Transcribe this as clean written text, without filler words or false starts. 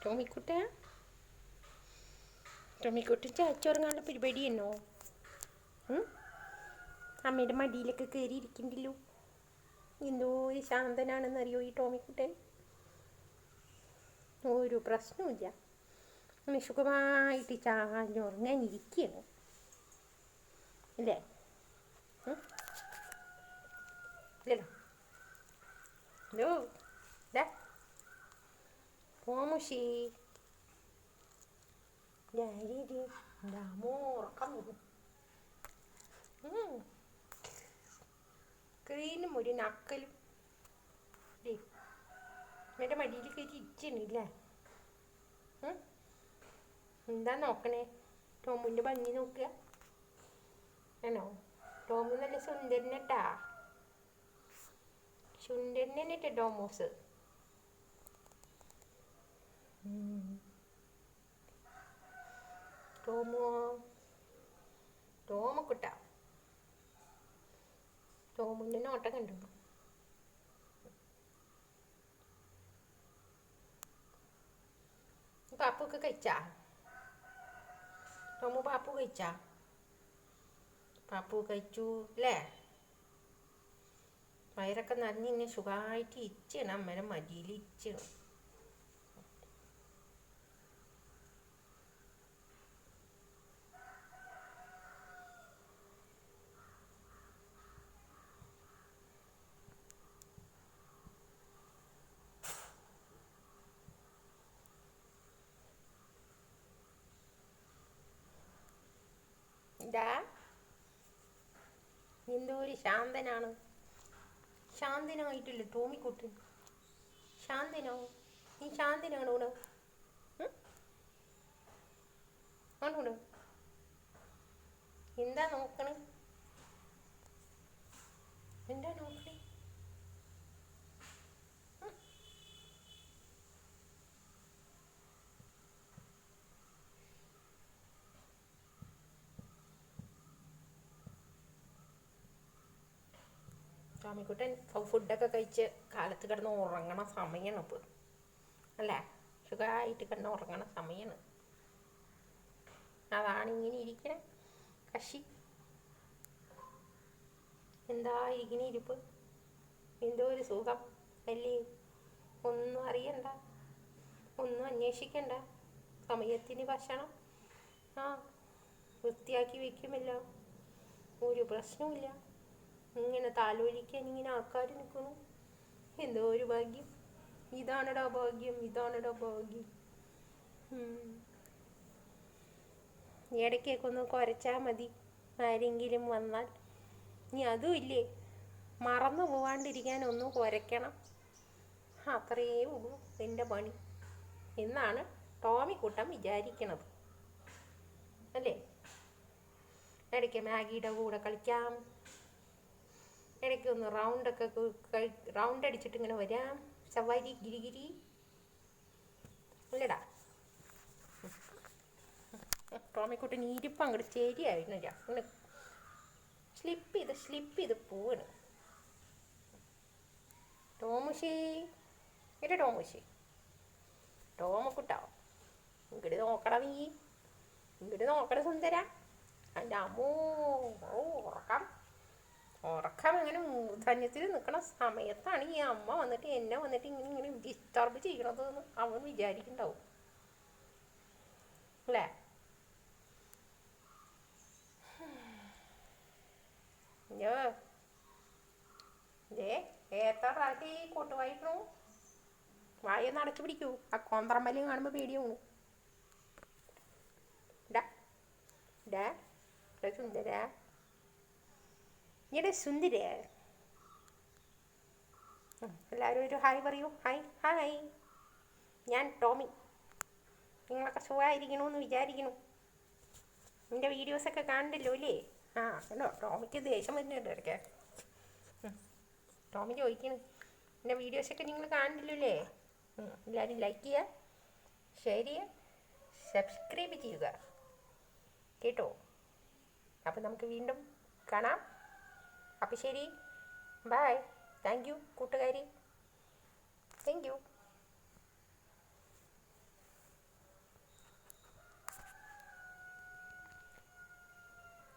ടോമിക്കുട്ട ടോമിക്കുട്ടൻ ചാച്ചുറങ്ങാനുള്ള പരിപാടി എന്നോ അമ്മയുടെ മടിയിലൊക്കെ കയറി ഇരിക്കണ്ടല്ലോ. എന്തോ ശാന്തനാണെന്നറിയോ ഈ ടോമിക്കുട്ടൻ. ഒരു പ്രശ്നവുമില്ല, സുഖമായിട്ട് ചാഞ്ഞുറങ്ങാനിരിക്കുകയാണ് അല്ലേ? ഇല്ലല്ലോ. ഹലോ പോമുഷി ഉറക്കം വരും. ക്രീനും ഒരു നക്കലും എൻ്റെ മടിയിൽ കയറ്റി ഇരിക്കണില്ലേ? എന്താ നോക്കണേ? ടോമിൻ്റെ ഭംഗി നോക്കുക ആണോ? ടോമു നല്ല സുന്ദരനട്ടാ, സുന്ദരനേട്ടാ ടോമോസ്. ടോമുക്കുട്ട, ടോമിൻ്റെ നോട്ടം കണ്ടു. പാപ്പൊക്കെ കഴിച്ചാ? ടോമു പാപ്പു കഴിച്ചാ? പാപ്പു കഴിച്ചു അല്ലേ? വയറൊക്കെ നിറഞ്ഞ് ഇങ്ങനെ സുഖമായിട്ട് ഇരിച്ചാണ് അമ്മേനെ മടിയിൽ ഇരിച്ചാണ്. എന്തോ ഒരു ശാന്തനാണ്. ശാന്തനായിട്ടില്ല ടോമിക്കുട്ടൻ. ശാന്തനോ? നീ ശാന്തനാണോ? ആണോടോ? എന്താ നോക്കണേ? എന്താ നോക്കണേ? ടോമിക്കുട്ടൻ ഫുഡൊക്കെ കഴിച്ച് കാലത്ത് കിടന്ന് ഉറങ്ങണ സമയമാണ് ഇപ്പോൾ അല്ലേ? സുഖമായിട്ട് കിടന്ന് ഉറങ്ങണ സമയമാണ്. അതാണ് ഇങ്ങനെ ഇരിക്കണ കശി. എന്താ ഇരിക്കണ ഇരിപ്പ്? എന്തോ ഒരു സുഖം അല്ലേ? ഒന്നും അറിയണ്ട, ഒന്നും അന്വേഷിക്കണ്ട. സമയത്തിന് ഭക്ഷണം വൃത്തിയാക്കി വെക്കുമല്ലോ, ഒരു പ്രശ്നവുമില്ല. ഇങ്ങനെ താലോലിക്കാൻ ഇങ്ങനെ ആൾക്കാർ നിൽക്കുന്നു. എന്തോ ഒരു ഭാഗ്യം. ഇതാണടാ ഭാഗ്യം, ഇതാണടാ ഭാഗ്യം. ഇടയ്ക്കൊക്കെ ഒന്ന് കുരച്ചാൽ മതി ആരെങ്കിലും വന്നാൽ. ഇനി അതും ഇല്ലേ, മറന്നു പോവാണ്ടിരിക്കാൻ ഒന്ന് കുരയ്ക്കണം. അത്രയേ ഉള്ളൂ എൻ്റെ പണി എന്നാണ് ടോമിക്കുട്ടൻ വിചാരിക്കണത് അല്ലേ? ഇടയ്ക്ക് മാഗിയുടെ കൂടെ കളിക്കാം, ഇടയ്ക്ക് ഒന്ന് റൗണ്ട് അടിച്ചിട്ട് ഇങ്ങനെ വരാം. സവാരി ഗിരിഗിരി അല്ലടാ? ടോമിക്കുട്ടൻ ഇരിപ്പ് അങ്ങോട്ട് ശരിയായിരുന്നില്ല, അങ്ങനെ സ്ലിപ്പ് ചെയ്ത് പോവാണ്. ടോമുഷി എന്റെ ടോമുഷി, ടോമുക്കുട്ടാ ഇങ്ങോട്ട് നോക്കട, നീ ഇങ്ങോട്ട് നോക്കട സുന്ദര. എൻ്റെ അമ്മോ, ഉറക്കം അങ്ങനെ മൂർധന്യത്തിൽ നിൽക്കണ സമയത്താണ് ഈ അമ്മ വന്നിട്ട് എന്നെ വന്നിട്ട് ഇങ്ങനെ ഡിസ്റ്റർബ് ചെയ്യണതെന്ന് അവൻ വിചാരിക്കുന്നുണ്ടാവും അല്ലേ? എത്ര പ്രാവശ്യം ഈ കൂട്ടുവായിക്കണു? വായൊന്ന് അടച്ചു പിടിക്കൂ, ആ കോന്ത്രമ്പല്യം കാണുമ്പോൾ പേടിയാവണു. സുന്ദര, ഇവിടെ സുന്ദര. എല്ലാവരും ഒരു ഹായ് പറയൂ. ഹായ്, ഞാൻ ടോമി. നിങ്ങളൊക്കെ സുഖമായിരിക്കണമെന്ന് വിചാരിക്കണു. എൻ്റെ വീഡിയോസൊക്കെ കാണണ്ടല്ലോ അല്ലേ? കണ്ടോ, ടോമിക്ക് ദേഷ്യം വരുന്നുണ്ട് ഇടയ്ക്ക്. ടോമി ചോദിക്കണ്, എൻ്റെ വീഡിയോസൊക്കെ നിങ്ങൾ കാണണ്ടല്ലോ അല്ലേ? എല്ലാവരും ലൈക്ക് ചെയ്യുക, ഷെയർ ചെയ്യുക, സബ്സ്ക്രൈബ് ചെയ്യുക കേട്ടോ. അപ്പം നമുക്ക് വീണ്ടും കാണാം. അപ്പം ശരി, ബൈ. താങ്ക് യു കൂട്ടുകാരി, താങ്ക് യു.